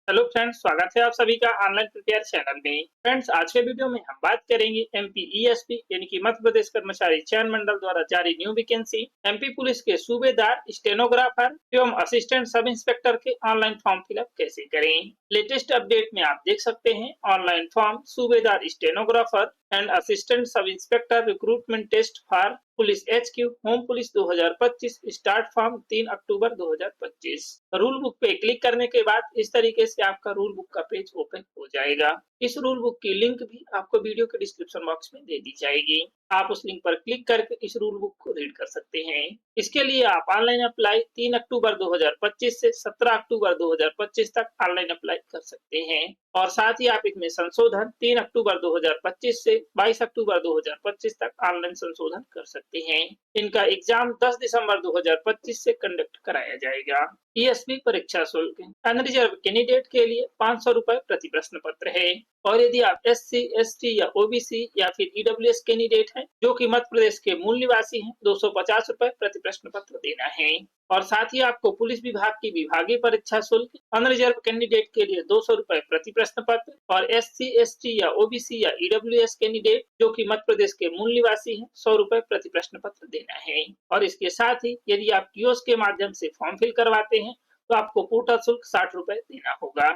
Hello friends, स्वागत है आप सभी का ऑनलाइन प्रिपेयर चैनल में। फ्रेंड्स, आज के वीडियो में हम बात करेंगे एमपी ईएसपी यानी कि मध्य प्रदेश कर्मचारी चयन मंडल द्वारा जारी न्यू वैकेंसी एमपी पुलिस के सूबेदार, स्टेनोग्राफर एवं असिस्टेंट सब इंस्पेक्टर के ऑनलाइन फॉर्म फिलअप कैसे करें। लेटेस्ट अपडेट में आप देख सकते हैं online form subedar, stenographer and assistant sub inspector recruitment test for police HQ home police 2025 start form 3 October 2025। Rule book पे क्लिक करने के बाद इस तरीके से आपका रूल बुक का पेज ओपन हो जाएगा। इस रूल बुक की लिंक भी आपको वीडियो के डिस्क्रिप्शन बॉक्स में दे दी जाएगी। आप उस लिंक पर क्लिक करके इस रूल बुक को रीड कर सकते हैं। इसके लिए आप ऑनलाइन अप्लाई 3 अक्टूबर 2025 से 17 अक्टूबर 2025 तक ऑनलाइन अप्लाई कर सकते हैं और साथ ही आप इसमें संशोधन 3 अक्टूबर 2025 से 22 अक्टूबर 2025 तक ऑनलाइन संशोधन कर सकते हैं। इनका एग्जाम 10 दिसंबर 2025 से कंडक्ट कराया जाएगा। ईएसपी परीक्षा शुल्क अनरिजर्व कैंडिडेट के लिए 500 रुपए प्रति प्रश्न पत्र है और यदि आप एससी, एसटी या ओबीसी या फिर ईडब्ल्यूएस कैंडिडेट हैं जो कि मध्य प्रदेश के मूल निवासी हैं, 250 रुपए प्रति प्रश्न पत्र देना है और साथ ही आपको पुलिस विभाग की विभागीय परीक्षा शुल्क अनरिजर्व कैंडिडेट के लिए 200 रुपए प्रति प्रश्न पत्र और एससी, एसटी या ओबीसी या ईडब्ल्यूएस कैंडिडेट जो कि मध्य प्रदेश के मूल निवासी हैं, 100 रुपए प्रति प्रश्न पत्र देना है और इसके साथ ही यदि आप कियोस्क के माध्यम से फॉर्म फिल करवाते हैं तो आपको पोर्टल शुल्क 60 रुपए देना होगा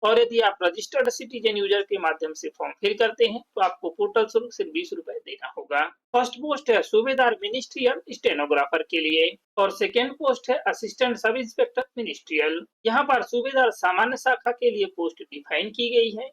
और यदि आप रजिस्टर्ड सिटीजन यूजर के माध्यम से फॉर्म फिल करते हैं तो आपको पोर्टल शुल्क सिर्फ 20 रुपए देना होगा। फर्स्ट पोस्ट है सूबेदार मिनिस्ट्रियल स्टेनोग्राफर के लिए और सेकेंड पोस्ट है असिस्टेंट सब इंस्पेक्टर मिनिस्ट्रियल। यहाँ पर सूबेदार सामान्य शाखा के लिए पोस्ट डिफाइन की गई है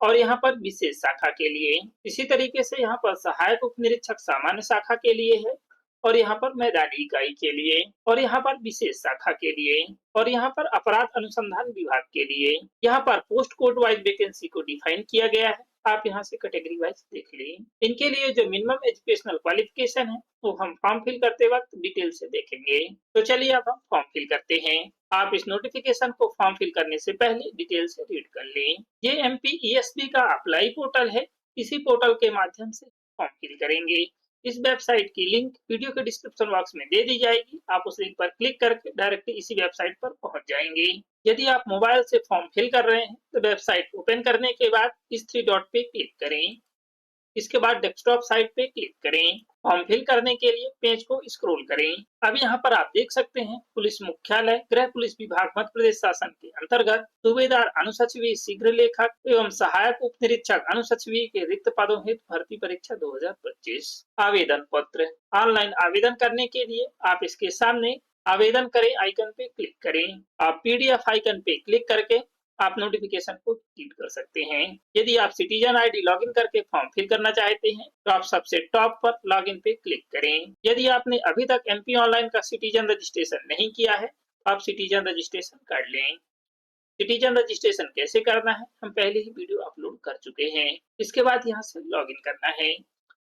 और यहाँ पर विशेष शाखा के लिए। इसी तरीके से यहाँ पर सहायक उप निरीक्षक सामान्य शाखा के लिए है और यहाँ पर मैदानी इकाई के लिए और यहाँ पर विशेष शाखा के लिए और यहाँ पर अपराध अनुसंधान विभाग के लिए। यहाँ पर पोस्ट कोड वाइज वैकेंसी को डिफाइन किया गया है, आप यहाँ से कैटेगरी वाइज देख लें। इनके लिए जो मिनिमम एजुकेशनल क्वालिफिकेशन है वो हम फॉर्म फिल करते वक्त डिटेल से देखेंगे। तो चलिए अब हम फॉर्म फिल करते हैं। आप इस नोटिफिकेशन को फॉर्म फिल करने से पहले डिटेल से रीड कर लें। ये एमपी ईएसपी का अप्लाई पोर्टल है, इसी पोर्टल के माध्यम से फॉर्म फिल करेंगे। इस वेबसाइट की लिंक वीडियो के डिस्क्रिप्शन बॉक्स में दे दी जाएगी, आप उस लिंक पर क्लिक करके डायरेक्टली इसी वेबसाइट पर पहुंच जाएंगे। यदि आप मोबाइल से फॉर्म फिल कर रहे हैं तो वेबसाइट ओपन करने के बाद इस 3 डॉट पे क्लिक करें। इसके बाद डेस्कटॉप साइट पे क्लिक करें। फॉर्म फिल करने के लिए पेज को स्क्रॉल करें। अब यहाँ पर आप देख सकते हैं पुलिस मुख्यालय गृह पुलिस विभाग मध्य प्रदेश शासन के अंतर्गत सूबेदार अनुसचिवीय शीघ्र लेखक एवं सहायक उप निरीक्षक अनुसचिवीय के रिक्त पदों हेतु भर्ती परीक्षा 2025। आवेदन पत्र ऑनलाइन आवेदन करने के लिए आप इसके सामने आवेदन करें आइकन पे क्लिक करें। आप पीडीएफ आइकन पे क्लिक करके आप नोटिफिकेशन को क्लिक कर सकते हैं। यदि आप सिटीजन आईडी लॉगिन करके फॉर्म फिल करना चाहते हैं तो आप सबसे टॉप पर लॉगिन पे क्लिक करें। यदि आपने अभी तक एमपी ऑनलाइन का सिटीजन रजिस्ट्रेशन नहीं किया है तो आप सिटीजन रजिस्ट्रेशन कर लें। सिटीजन रजिस्ट्रेशन कैसे करना है हम पहले ही वीडियो अपलोड कर चुके हैं। इसके बाद यहाँ से लॉगिन करना है।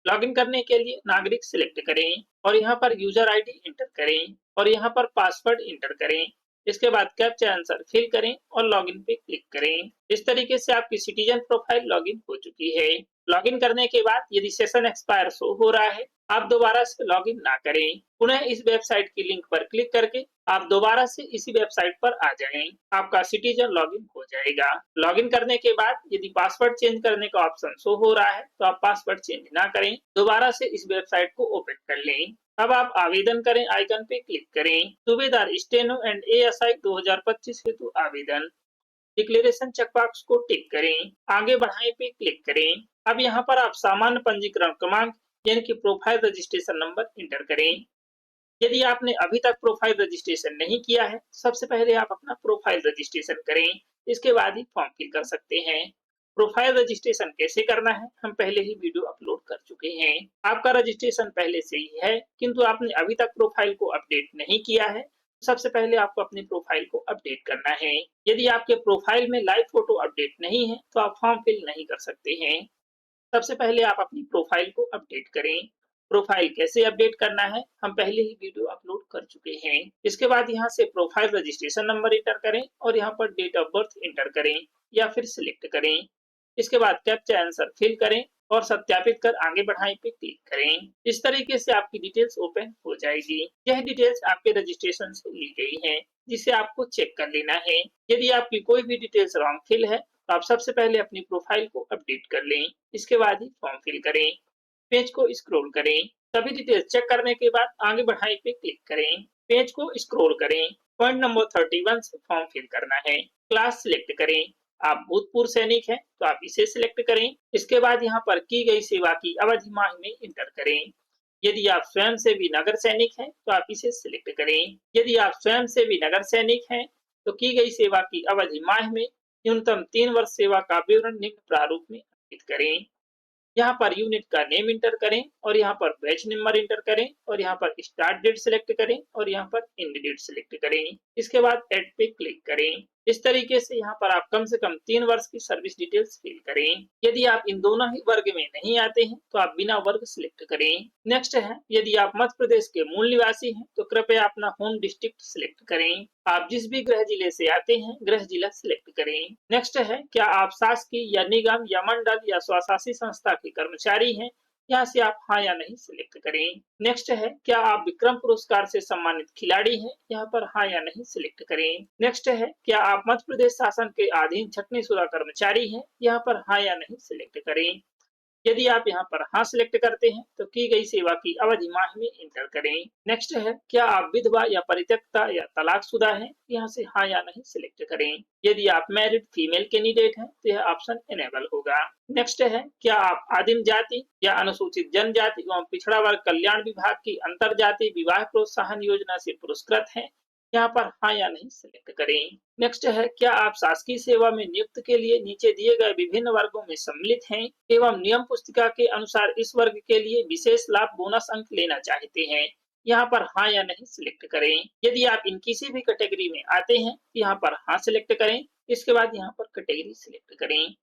लॉगिन करने के लिए नागरिक सिलेक्ट करें और यहाँ पर यूजर आईडी एंटर करें और यहाँ पर पासवर्ड एंटर करें। इसके बाद कैप्चा आंसर फिल करें और लॉगिन पे क्लिक करें। इस तरीके से आपकी सिटीजन प्रोफाइल लॉगिन हो चुकी है। लॉगिन करने के बाद यदि सेशन एक्सपायर शो हो रहा है आप दोबारा से लॉगिन ना करें, पुनः इस वेबसाइट की लिंक पर क्लिक करके आप दोबारा से इसी वेबसाइट पर आ जाएं। आपका सिटीजन लॉगिन हो जाएगा। लॉगिन करने के बाद यदि पासवर्ड चेंज करने का ऑप्शन शो हो रहा है तो आप पासवर्ड चेंज ना करें, दोबारा से इस वेबसाइट को ओपन कर लें। अब आप आवेदन करें आइकन पे क्लिक करें। सूबेदार स्टेनो एंड एएसआई 2025 हेतु आवेदन। डिक्लेरेशन चेकबॉक्स को टिक करें। आगे बढ़ाएं पे क्लिक करें। अब यहाँ पर आप सामान्य पंजीकरण क्रमांक यानी कि प्रोफाइल रजिस्ट्रेशन नंबर एंटर करें। यदि आपने अभी तक प्रोफाइल रजिस्ट्रेशन नहीं किया है सबसे पहले आप अपना प्रोफाइल रजिस्ट्रेशन करें, इसके बाद ही फॉर्म फिल कर सकते हैं। प्रोफाइल रजिस्ट्रेशन कैसे करना है हम पहले ही वीडियो अपलोड कर चुके हैं। आपका रजिस्ट्रेशन पहले से ही है किंतु आपने अभी तक प्रोफाइल को अपडेट नहीं किया है, सबसे पहले आपको अपनी प्रोफाइल को अपडेट करना है। यदि आपके प्रोफाइल में लाइव फोटो अपडेट नहीं है तो आप फॉर्म फिल नहीं कर सकते हैं। सबसे पहले आप अपनी प्रोफाइल को अपडेट करें। प्रोफाइल कैसे अपडेट करना है हम पहले ही वीडियो अपलोड कर चुके हैं। इसके बाद यहाँ से प्रोफाइल रजिस्ट्रेशन नंबर एंटर करें और यहाँ पर डेट ऑफ बर्थ एंटर करें या फिर सिलेक्ट करें। इसके बाद कैप्चा आंसर फिल करें और सत्यापित कर आगे बढ़ाएं पे क्लिक करें। इस तरीके से आपकी डिटेल्स ओपन हो जाएगी। यह डिटेल्स आपके रजिस्ट्रेशन से ली गई है, जिसे आपको चेक कर लेना है। यदि आपकी कोई भी डिटेल्स रॉन्ग फिल है तो आप सबसे पहले अपनी प्रोफाइल को अपडेट कर लें, इसके बाद ही फॉर्म फिल करें। पेज को स्क्रॉल करें, सभी डिटेल्स चेक करने के बाद आगे बढ़ाएं पे क्लिक करें। पेज को स्क्रॉल करें, पॉइंट नंबर 31 से फॉर्म फिल करना है। क्लास सिलेक्ट करें, आप भूतपूर्व सैनिक हैं तो आप इसे सिलेक्ट करें। इसके बाद यहाँ पर की गई सेवा की अवधि माह में इंटर करें। यदि आप स्वयं सेवी नगर सैनिक हैं तो आप इसे सिलेक्ट करें। यदि आप स्वयं सेवी नगर सैनिक हैं तो की गई सेवा की अवधि माह में न्यूनतम 3 वर्ष सेवा का विवरण निम्न प्रारूप में अंकित करें। यहाँ पर यूनिट का नेम इंटर करें और यहाँ पर बैच नंबर इंटर करें और यहाँ पर स्टार्ट डेट सिलेक्ट करें और यहाँ पर एंड डेट सिलेक्ट करें। इसके बाद ऐड पे क्लिक करें। इस तरीके से यहाँ पर आप कम से कम 3 वर्ष की सर्विस डिटेल्स फिल करें। यदि आप इन दोनों ही वर्ग में नहीं आते हैं तो आप बिना वर्ग सिलेक्ट करें। नेक्स्ट है, यदि आप मध्य प्रदेश के मूल निवासी हैं तो कृपया अपना होम डिस्ट्रिक्ट सिलेक्ट करें। आप जिस भी गृह जिले से आते हैं गृह जिला सिलेक्ट करें। नेक्स्ट है, क्या आप शासकीय या निगम या मंडल या स्वशासी संस्था के कर्मचारी हैं, यहाँ से आप हाँ या नहीं सिलेक्ट करें। नेक्स्ट है, क्या आप विक्रम पुरस्कार से सम्मानित खिलाड़ी हैं, यहाँ पर हाँ या नहीं सिलेक्ट करें। नेक्स्ट है, क्या आप मध्य प्रदेश शासन के अधीन छटनी शुरा कर्मचारी हैं, यहाँ पर हाँ या नहीं सिलेक्ट करें। यदि आप यहाँ पर हाँ सिलेक्ट करते हैं तो की गई सेवा की अवधि माह में इंटर करें। नेक्स्ट है, क्या आप विधवा या परित्यक्ता या तलाकशुदा हैं, यहाँ से हाँ या नहीं सिलेक्ट करें। यदि आप मैरिड फीमेल कैंडिडेट हैं तो यह ऑप्शन इनेबल होगा। नेक्स्ट है, क्या आप आदिम जाति या अनुसूचित जनजाति एवं पिछड़ा वर्ग कल्याण विभाग की अंतर जाति विवाह प्रोत्साहन योजना से पुरस्कृत हैं, यहाँ पर हाँ या नहीं सिलेक्ट करें। नेक्स्ट है, क्या आप शासकीय सेवा में नियुक्त के लिए नीचे दिए गए विभिन्न वर्गों में सम्मिलित हैं एवं नियम पुस्तिका के अनुसार इस वर्ग के लिए विशेष लाभ बोनस अंक लेना चाहते हैं, यहाँ पर हाँ या नहीं सिलेक्ट करें। यदि आप इन किसी भी कैटेगरी में आते हैं यहाँ पर हाँ सिलेक्ट करें। इसके बाद यहाँ पर कैटेगरी सिलेक्ट करें।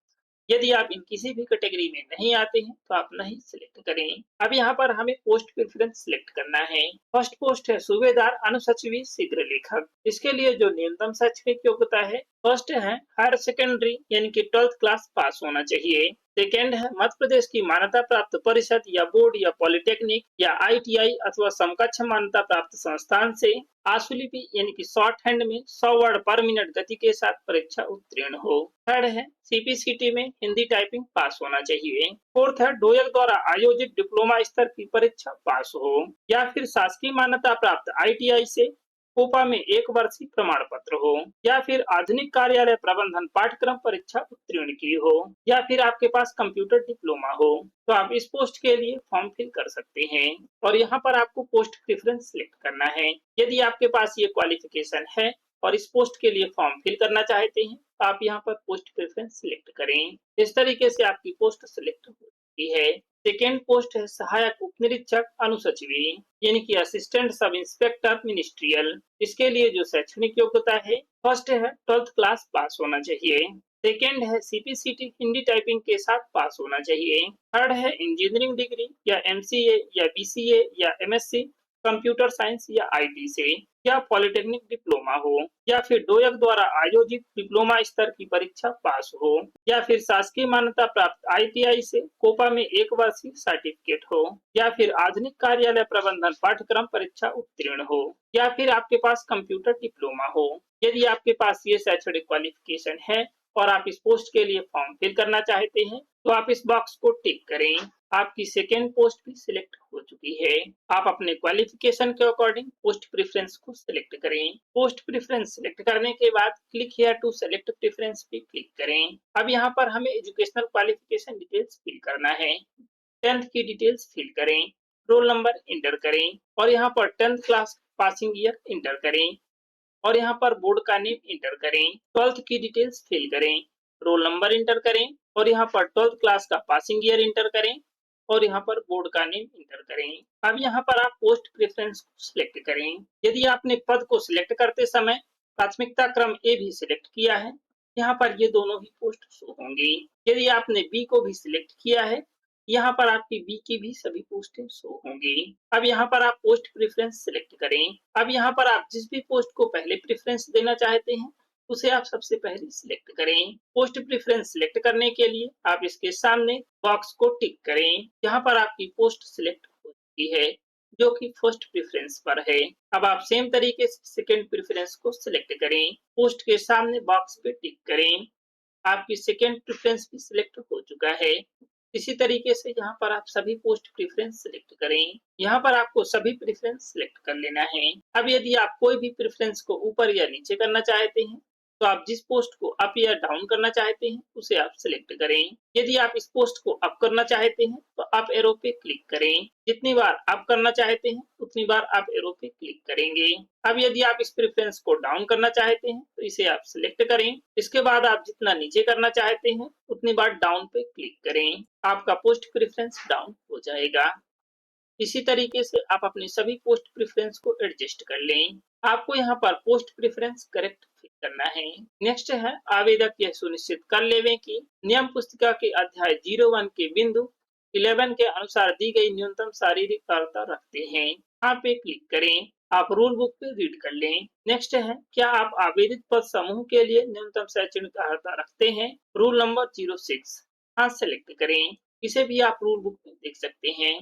यदि आप इन किसी भी कैटेगरी में नहीं आते हैं तो आप नहीं सिलेक्ट करें। अब यहाँ पर हमें पोस्ट प्रेफरेंस सिलेक्ट करना है। फर्स्ट पोस्ट है सूबेदार अनुसचिवी शीघ्र लेखक। इसके लिए जो न्यूनतम शैक्षणिक योग्यता है, फर्स्ट है हायर सेकेंडरी यानी कि 12th क्लास पास होना चाहिए। सेकेंड है मध्य प्रदेश की मान्यता प्राप्त परिषद या बोर्ड या पॉलिटेक्निक या ITI अथवा समकक्ष मान्यता प्राप्त संस्थान से आशुलिपि यानी कि शॉर्ट हैंड में 100 वर्ड पर मिनट गति के साथ परीक्षा उत्तीर्ण हो। थर्ड है CPCT में हिंदी टाइपिंग पास होना चाहिए। फोर्थ है डोयल द्वारा आयोजित डिप्लोमा स्तर की परीक्षा पास हो या फिर शासकीय मान्यता प्राप्त ITI से कोपा में 1 वर्षीय प्रमाण पत्र हो या फिर आधुनिक कार्यालय प्रबंधन पाठ्यक्रम परीक्षा उत्तीर्ण की हो या फिर आपके पास कंप्यूटर डिप्लोमा हो, तो आप इस पोस्ट के लिए फॉर्म फिल कर सकते हैं। और यहाँ पर आपको पोस्ट प्रेफरेंस सिलेक्ट करना है। यदि आपके पास ये क्वालिफिकेशन है और इस पोस्ट के लिए फॉर्म फिल करना चाहते हैं तो आप यहाँ पर पोस्ट प्रेफरेंस सिलेक्ट करें। इस तरीके से आपकी पोस्ट सिलेक्ट हो चुकी है। सेकेंड पोस्ट है सहायक उप निरीक्षक अनुसचिवी यानी कि असिस्टेंट सब इंस्पेक्टर मिनिस्ट्रियल। इसके लिए जो शैक्षणिक योग्यता है, फर्स्ट है 12th क्लास पास होना चाहिए। सेकेंड है CPCT हिंदी टाइपिंग के साथ पास होना चाहिए। थर्ड है इंजीनियरिंग डिग्री या MCA या BCA या MSc कंप्यूटर साइंस या IT से या पॉलिटेक्निक डिप्लोमा हो या फिर डोयक द्वारा आयोजित डिप्लोमा स्तर की परीक्षा पास हो या फिर शासकीय मान्यता प्राप्त ITI से कोपा में 1 वर्षीय सर्टिफिकेट हो या फिर आधुनिक कार्यालय प्रबंधन पाठ्यक्रम परीक्षा उत्तीर्ण हो या फिर आपके पास कंप्यूटर डिप्लोमा हो। यदि आपके पास ये शैक्षणिक क्वालिफिकेशन है और आप इस पोस्ट के लिए फॉर्म फिल करना चाहते हैं तो आप इस बॉक्स को टिक करें। आपकी सेकेंड पोस्ट भी सिलेक्ट हो चुकी है। आप अपने क्वालिफिकेशन के अकॉर्डिंग पोस्ट प्रेफरेंस को सिलेक्ट करें। पोस्ट प्रेफरेंस सिलेक्ट करने के बाद click here to select preference पे क्लिक करें। अब यहाँ पर हमें एजुकेशनल क्वालिफिकेशन डिटेल्स फिल करना है। 10th की डिटेल्स फिल करें, रोल नंबर इंटर करें और यहाँ पर 10th class passing year inter करें और यहाँ पर बोर्ड का नेम इंटर करें। 12th की डिटेल्स फिल करें, रोल नंबर इंटर करें और यहाँ पर 12th क्लास का पासिंग ईयर इंटर करें और यहाँ पर बोर्ड का नेम इंटर करें। अब यहाँ पर आप पोस्ट प्रेफरेंस को सिलेक्ट करें। यदि आपने पद को सिलेक्ट करते समय प्राथमिकता क्रम A भी सिलेक्ट किया है, यहाँ पर ये दोनों ही पोस्ट शो होंगी। यदि आपने B को भी सिलेक्ट किया है, यहाँ पर आपकी B की भी सभी पोस्टें शो होंगी। अब यहाँ पर आप पोस्ट प्रेफरेंस सिलेक्ट करें। अब यहाँ पर आप जिस भी पोस्ट को पहले प्रेफरेंस देना चाहते हैं उसे आप सबसे पहले सिलेक्ट करें। पोस्ट प्रेफरेंस सिलेक्ट करने के लिए आप इसके सामने बॉक्स को टिक करें। यहाँ पर आपकी पोस्ट सिलेक्ट हो चुकी है, जो कि फर्स्ट प्रेफरेंस पर है। अब आप सेम तरीके से सेकंड प्रेफरेंस को सिलेक्ट करें। पोस्ट के सामने बॉक्स पे टिक करें। आपकी सेकंड प्रेफरेंस भी सिलेक्ट हो चुका है। इसी तरीके से यहाँ पर आप सभी पोस्ट प्रेफरेंस सिलेक्ट करें। यहाँ पर आपको सभी प्रेफरेंस सिलेक्ट कर लेना है। अब यदि आप कोई भी प्रेफरेंस को ऊपर या नीचे करना चाहते हैं, तो आप जिस पोस्ट को अप या डाउन करना चाहते हैं, उसे आप सिलेक्ट करें। यदि आप इस पोस्ट को अप करना चाहते हैं, तो अप एरो पे क्लिक करें। जितनी बार अप करना चाहते हैं, उतनी बार आप एरो पे क्लिक करेंगे। अब यदि आप इस प्रेफरेंस को डाउन करना चाहते हैं, तो इसे आप सिलेक्ट करें। इसके बाद आप जितना नीचे करना चाहते हैं, उतनी बार डाउन पे क्लिक करें। आपका पोस्ट प्रेफरेंस डाउन हो जाएगा। इसी तरीके से आप अपने सभी पोस्ट प्रेफरेंस को एडजस्ट कर लें। आपको यहाँ पर पोस्ट प्रेफरेंस करेक्ट फिट करना है। नेक्स्ट है, आवेदक यह सुनिश्चित कर लेवें कि नियम पुस्तिका के अध्याय 01 के बिंदु 11 के अनुसार दी गई न्यूनतम शारीरिक अर्हता रखते हैं। यहाँ पे क्लिक करें। आप रूल बुक पे रीड कर लें। नेक्स्ट है, क्या आप आवेदित पद समूह के लिए न्यूनतम शैक्षणिक अर्हता रखते हैं? रूल नंबर 06 हाँ सेलेक्ट करें। इसे भी आप रूल बुक में देख सकते हैं।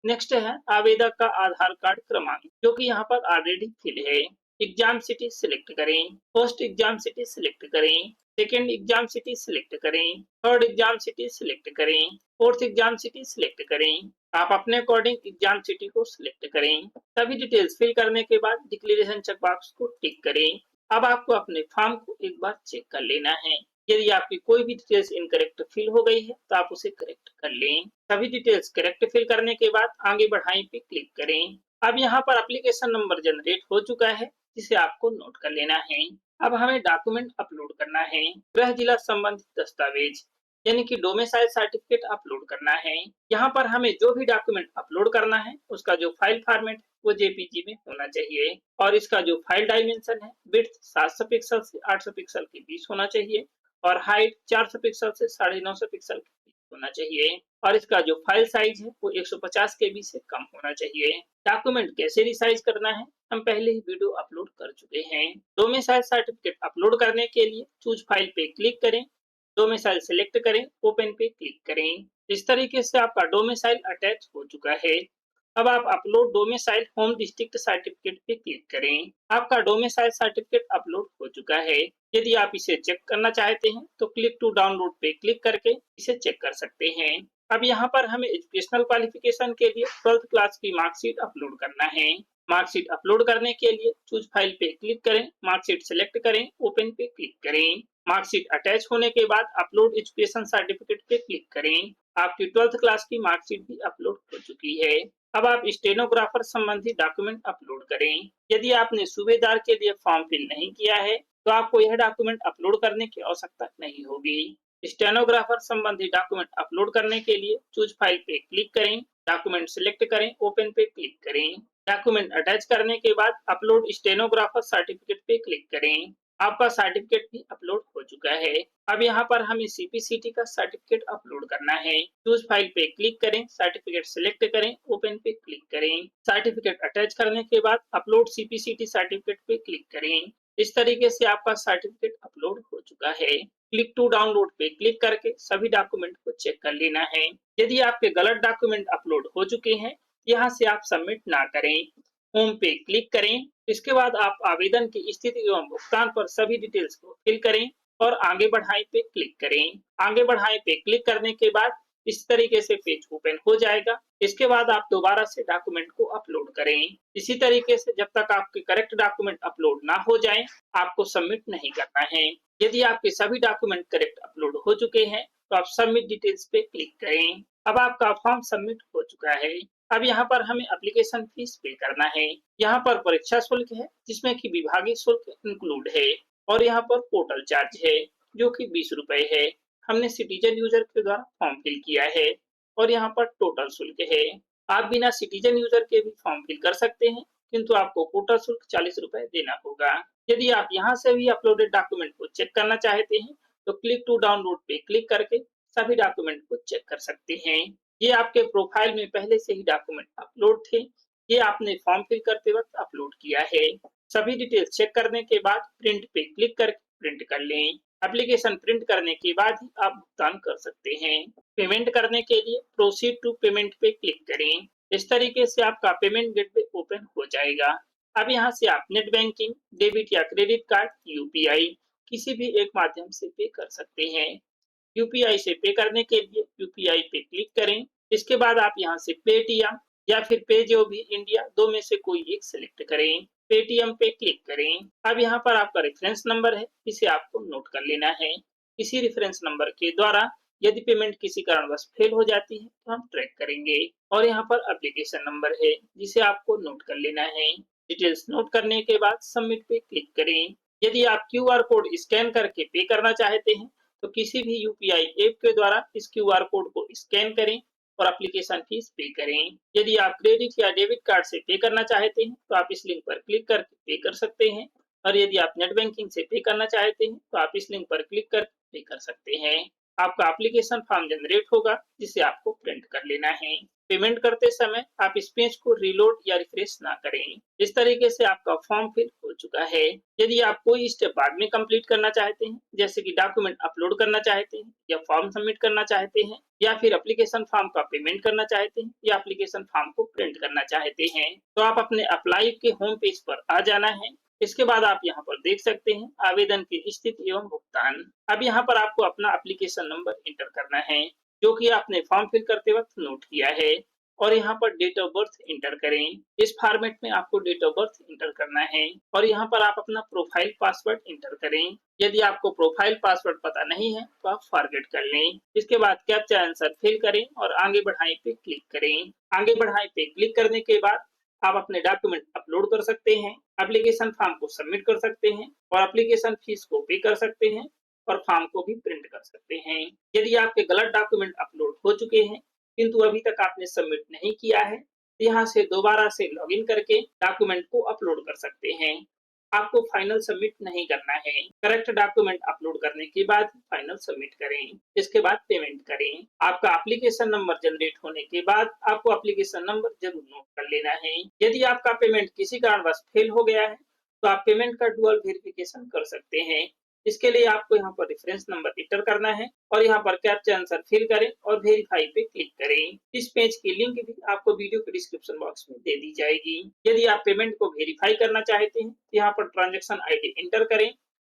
नेक्स्ट है, आवेदक का आधार कार्ड क्रमांक, जो कि यहाँ पर ऑलरेडी फिल है। एग्जाम सिटी सिलेक्ट करें। फर्स्ट एग्जाम सिटी सिलेक्ट करें। सेकेंड एग्जाम सिटी सिलेक्ट करें। थर्ड एग्जाम सिटी सिलेक्ट करें। फोर्थ एग्जाम सिटी सिलेक्ट करें। आप अपने अकॉर्डिंग एग्जाम सिटी को सिलेक्ट करें। सभी डिटेल्स फिल करने के बाद डिक्लेरेशन चेक बॉक्स को टिक करें। अब आपको अपने फॉर्म को एक बार चेक कर लेना है। यदि आपकी कोई भी डिटेल्स इनकरेक्ट फिल हो गई है, तो आप उसे करेक्ट कर लें। सभी डिटेल्स करेक्ट फिल करने के बाद आगे बढ़ाएं पे क्लिक करें। अब यहाँ पर एप्लीकेशन नंबर जनरेट हो चुका है, जिसे आपको नोट कर लेना है। अब हमें डॉक्यूमेंट अपलोड करना है। गृह जिला संबंधित दस्तावेज यानी कि डोमिसाइल सर्टिफिकेट अपलोड करना है। यहाँ पर हमें जो भी डॉक्यूमेंट अपलोड करना है, उसका जो फाइल फॉर्मेट वो जेपीजी में होना चाहिए और इसका जो फाइल डायमेंशन है, विड्थ 700 पिक्सल से 800 पिक्सल के बीच होना चाहिए और हाइट 400 पिक्सल से 950 पिक्सल के बीच होना चाहिए और इसका जो फाइल साइज है वो 150 केबी से कम होना चाहिए। डॉक्यूमेंट कैसे रिसाइज करना है, हम पहले ही वीडियो अपलोड कर चुके हैं। डोमिसाइल सर्टिफिकेट अपलोड करने के लिए चूज फाइल पे क्लिक करें, डोमिसाइल सिलेक्ट करें, ओपन पे क्लिक करें। इस तरीके से आपका डोमिसाइल अटैच हो चुका है। अब आप upload domicile home district certificate पे क्लिक करें। आपका डोमिसाइल सर्टिफिकेट अपलोड हो चुका है। यदि आप इसे चेक करना चाहते हैं, तो क्लिक टू डाउनलोड पे क्लिक करके इसे चेक कर सकते हैं। अब यहाँ पर हमें एजुकेशनल क्वालिफिकेशन के लिए 12th क्लास की मार्कशीट अपलोड करना है। मार्कशीट अपलोड करने के लिए चूज फाइल पे क्लिक करें, मार्कशीट सिलेक्ट करें, ओपन पे क्लिक करें। मार्कशीट अटैच होने के बाद अपलोड एजुकेशन सर्टिफिकेट पे क्लिक करें। आपकी 12th क्लास की मार्कशीट भी अपलोड हो चुकी है। अब आप स्टेनोग्राफर संबंधी डॉक्यूमेंट अपलोड करें। यदि आपने सूबेदार के लिए फॉर्म फिल नहीं किया है, तो आपको यह डॉक्यूमेंट अपलोड करने की आवश्यकता नहीं होगी। स्टेनोग्राफर संबंधी डॉक्यूमेंट अपलोड करने के लिए चूज फाइल पे क्लिक करें, डॉक्यूमेंट सिलेक्ट करें, ओपन पे क्लिक करें। डॉक्यूमेंट अटैच करने के बाद अपलोड स्टेनोग्राफर सर्टिफिकेट पे क्लिक करें। आपका सर्टिफिकेट भी अपलोड हो चुका है। अब यहाँ पर हमें सीपीसीटी का सर्टिफिकेट अपलोड करना है। चूज फाइल पे क्लिक करें, सर्टिफिकेट सिलेक्ट करें, ओपन पे क्लिक करें। सर्टिफिकेट अटैच करने के बाद अपलोड सीपीसीटी सर्टिफिकेट पे क्लिक करें। इस तरीके से आपका सर्टिफिकेट अपलोड हो चुका है। क्लिक टू डाउनलोड पे क्लिक करके सभी डॉक्यूमेंट को चेक कर लेना है। यदि आपके गलत डॉक्यूमेंट अपलोड हो चुके हैं, यहाँ से आप सबमिट ना करें। होम पे क्लिक करें। इसके बाद आप आवेदन की स्थिति एवं भुगतान पर सभी डिटेल्स को फिल करें और आगे बढ़ाएं पे क्लिक करें। आगे बढ़ाएं पे क्लिक करने के बाद इस तरीके से पेज ओपन हो जाएगा। इसके बाद आप दोबारा से डॉक्यूमेंट को अपलोड करें। इसी तरीके से जब तक आपके करेक्ट डॉक्यूमेंट अपलोड ना हो जाएं, आपको सबमिट नहीं करना है। यदि आपके सभी डॉक्यूमेंट करेक्ट अपलोड हो चुके हैं, तो आप सबमिट डिटेल्स पे क्लिक करें। अब आपका फॉर्म सबमिट हो चुका है। अब यहाँ पर हमें एप्लीकेशन फीस पे करना है। यहाँ पर परीक्षा शुल्क है, जिसमें कि विभागीय शुल्क इंक्लूड है और यहाँ पर पोर्टल चार्ज है, जो कि 20 रुपए है। हमने सिटीजन यूजर के द्वारा फॉर्म फिल किया है और यहाँ पर टोटल शुल्क है। आप बिना सिटीजन यूजर के भी फॉर्म फिल कर सकते हैं, किंतु आपको पोर्टल शुल्क 40 रुपए देना होगा। यदि आप यहाँ से भी अपलोडेड डॉक्यूमेंट को चेक करना चाहते हैं, तो क्लिक टू डाउनलोड पे क्लिक करके सभी डॉक्यूमेंट को चेक कर सकते हैं। ये आपके प्रोफाइल में पहले से ही डॉक्यूमेंट अपलोड थे। ये आपने फॉर्म फिल करते वक्त अपलोड किया है। सभी डिटेल्स चेक करने के बाद प्रिंट पे क्लिक करके प्रिंट कर लें। एप्लीकेशन प्रिंट करने के बाद ही आप भुगतान कर सकते हैं। पेमेंट करने के लिए प्रोसीड टू पेमेंट पे क्लिक करें। इस तरीके से आपका पेमेंट गेटवे ओपन हो जाएगा। अब यहाँ से आप नेट बैंकिंग, डेबिट या क्रेडिट कार्ड, यूपीआई किसी भी एक माध्यम से पे कर सकते हैं। यूपीआई से पे करने के लिए यूपीआई पे क्लिक करें। इसके बाद आप यहाँ से पेटीएम या फिर पेजेओ भी इंडिया, दो में से कोई एक सिलेक्ट करें। पेटीएम पे क्लिक करें। अब यहाँ पर आपका रेफरेंस नंबर है, इसे आपको नोट कर लेना है। इसी रेफरेंस नंबर के द्वारा यदि पेमेंट किसी कारणवश फेल हो जाती है तो हम ट्रैक करेंगे। और यहाँ पर एप्लीकेशन नंबर है जिसे आपको नोट कर लेना है। डिटेल्स नोट करने के बाद सबमिट पे क्लिक करें। यदि आप क्यूआर कोड स्कैन करके पे करना चाहते हैं तो किसी भी यूपीआई ऐप के द्वारा इस क्यूआर कोड को स्कैन करें और एप्लीकेशन फीस पे करें। यदि आप क्रेडिट या डेबिट कार्ड से पे करना चाहते हैं तो आप इस लिंक पर क्लिक करके पे कर सकते हैं। और यदि आप नेट बैंकिंग से पे करना चाहते हैं तो आप इस लिंक पर क्लिक कर पे कर सकते हैं। आपका एप्लीकेशन फॉर्म जनरेट होगा जिसे आपको प्रिंट कर लेना है। पेमेंट करते समय आप इस पेज को रीलोड या रिफ्रेश ना करें। इस तरीके से आपका फॉर्म फिल हो चुका है। यदि आप कोई स्टेप बाद में कंप्लीट करना चाहते हैं, जैसे कि डॉक्यूमेंट अपलोड करना चाहते हैं या फॉर्म सबमिट करना चाहते हैं या फिर एप्लीकेशन फॉर्म का पेमेंट करना चाहते हैं या एप्लीकेशन फॉर्म को प्रिंट करना चाहते हैं, तो आप अपने अप्लाई के होम पेज पर आ जाना है। इसके बाद आप यहाँ पर देख सकते हैं आवेदन की स्थिति एवं भुगतान। अब यहाँ पर आपको अपना एप्लीकेशन नंबर इंटर करना है जो कि आपने फॉर्म फिल करते वक्त नोट किया है और यहाँ पर डेट ऑफ बर्थ इंटर करें। इस फॉर्मेट में आपको डेट ऑफ बर्थ इंटर करना है और यहाँ पर आप अपना प्रोफाइल पासवर्ड इंटर करें। यदि आपको प्रोफाइल पासवर्ड पता नहीं है तो आप फॉरगेट कर लें। इसके बाद कैप्चा आंसर फिल करें और आगे बढ़ाएं पे क्लिक करें। आगे बढ़ाएं पे क्लिक करने के बाद आप अपने डॉक्यूमेंट अपलोड कर सकते हैं, एप्लीकेशन फॉर्म को सबमिट कर सकते हैं और एप्लीकेशन फीस को पे कर सकते हैं और फॉर्म को भी प्रिंट कर सकते हैं। यदि आपके गलत डॉक्यूमेंट अपलोड हो चुके हैं किंतु अभी तक आपने सबमिट नहीं किया है तो यहाँ से दोबारा से लॉगिन करके डॉक्यूमेंट को अपलोड कर सकते हैं। आपको फाइनल सबमिट नहीं करना है। करेक्ट डॉक्यूमेंट अपलोड करने के बाद फाइनल सबमिट करें। इसके बाद पेमेंट करें। आपका एप्लीकेशन नंबर जनरेट होने के बाद आपको एप्लीकेशन नंबर जरूर नोट कर लेना है। यदि आपका पेमेंट किसी कारणवश फेल हो गया है तो आप पेमेंट का डुअल वेरिफिकेशन कर सकते हैं। इसके लिए आपको यहाँ पर रेफरेंस नंबर इंटर करना है और यहाँ पर कैप्चा आंसर फिल करें और वेरीफाई पे क्लिक करें। इस पेज की लिंक भी आपको वीडियो के डिस्क्रिप्शन बॉक्स में दे दी जाएगी। यदि आप पेमेंट को वेरीफाई करना चाहते हैं तो यहाँ पर ट्रांजैक्शन आईडी इंटर करें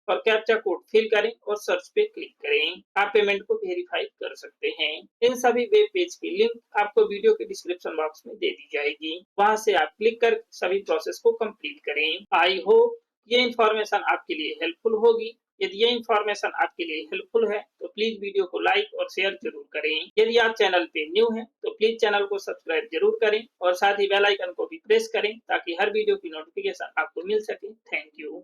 और कैप्चा कोड फिल करें और सर्च पे क्लिक करें। आप पेमेंट को वेरीफाई कर सकते हैं। इन सभी वेब पेज की लिंक आपको वीडियो के डिस्क्रिप्शन बॉक्स में दे दी जाएगी। वहां से आप क्लिक कर सभी प्रोसेस को कंप्लीट करें। आई होप ये इन्फॉर्मेशन आपके लिए हेल्पफुल होगी। यदि ये इन्फॉर्मेशन आपके लिए हेल्पफुल है तो प्लीज वीडियो को लाइक और शेयर जरूर करें। यदि आप चैनल पे न्यू हैं तो प्लीज चैनल को सब्सक्राइब जरूर करें और साथ ही बेल आइकन को भी प्रेस करें ताकि हर वीडियो की नोटिफिकेशन आपको मिल सके। Thank you.